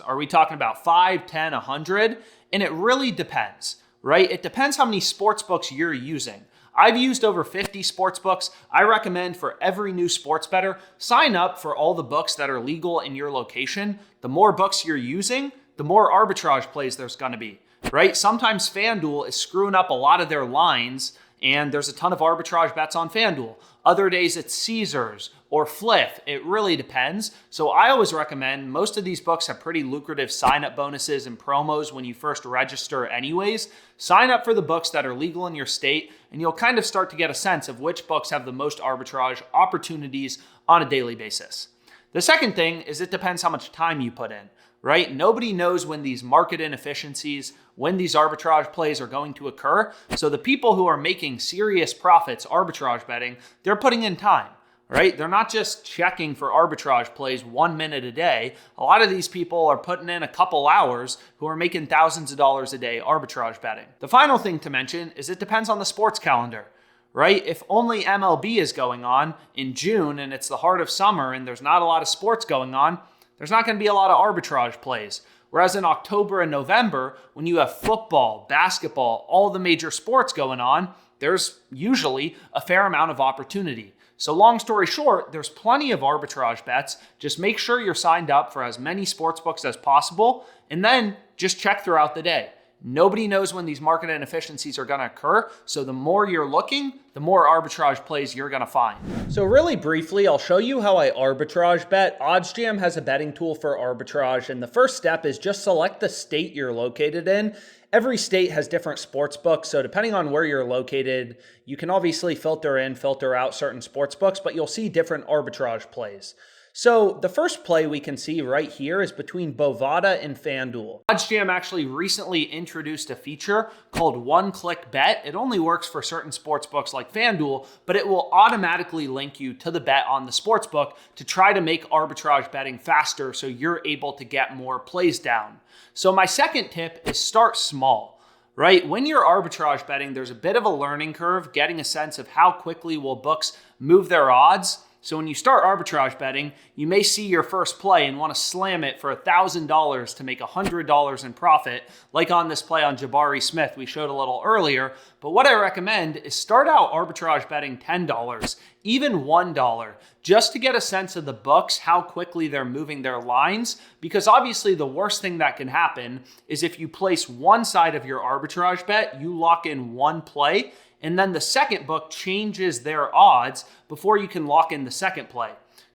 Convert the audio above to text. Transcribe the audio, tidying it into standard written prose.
Are we talking about 5, 10, 100? And it really depends, right? It depends how many sports books you're using. I've used over 50 sports books. I recommend for every new sports bettor, sign up for all the books that are legal in your location. The more books you're using, the more arbitrage plays there's going to be, right? Sometimes FanDuel is screwing up a lot of their lines, and there's a ton of arbitrage bets on FanDuel. Other days it's Caesars or Fliff. It really depends. So I always recommend, most of these books have pretty lucrative sign-up bonuses and promos when you first register anyways. Sign up for the books that are legal in your state, and you'll kind of start to get a sense of which books have the most arbitrage opportunities on a daily basis. The second thing is it depends how much time you put in, right? Nobody knows when these market inefficiencies, when these arbitrage plays are going to occur. So the people who are making serious profits arbitrage betting, they're putting in time, right? They're not just checking for arbitrage plays 1 minute a day. A lot of these people are putting in a couple hours who are making thousands of dollars a day arbitrage betting. The final thing to mention is it depends on the sports calendar, right? If only MLB is going on in June and it's the heart of summer and there's not a lot of sports going on, there's not going to be a lot of arbitrage plays. Whereas in October and November, when you have football, basketball, all the major sports going on, there's usually a fair amount of opportunity. So long story short, there's plenty of arbitrage bets. Just make sure you're signed up for as many sports books as possible, and then just check throughout the day. Nobody knows when these market inefficiencies are going to occur, so the more you're looking, the more arbitrage plays you're going to find. So really briefly, I'll show you how I arbitrage bet. OddsJam has a betting tool for arbitrage, and the first step is just select the state you're located in. Every state has different sports books, so depending on where you're located, you can obviously filter in, filter out certain sports books, but you'll see different arbitrage plays. So the first play we can see right here is between Bovada and FanDuel. OddsJam actually recently introduced a feature called one-click bet. It only works for certain sports books like FanDuel, but it will automatically link you to the bet on the sports book to try to make arbitrage betting faster so you're able to get more plays down. So my second tip is start small, right? When you're arbitrage betting, there's a bit of a learning curve, getting a sense of how quickly will books move their odds. So when you start arbitrage betting, you may see your first play and want to slam it for $1,000 to make $100 in profit, like on this play on Jabari Smith we showed a little earlier. But what I recommend is start out arbitrage betting $10, even $1, just to get a sense of the books, how quickly they're moving their lines. Because obviously the worst thing that can happen is if you place one side of your arbitrage bet, you lock in one play, and then the second book changes their odds before you can lock in the second play.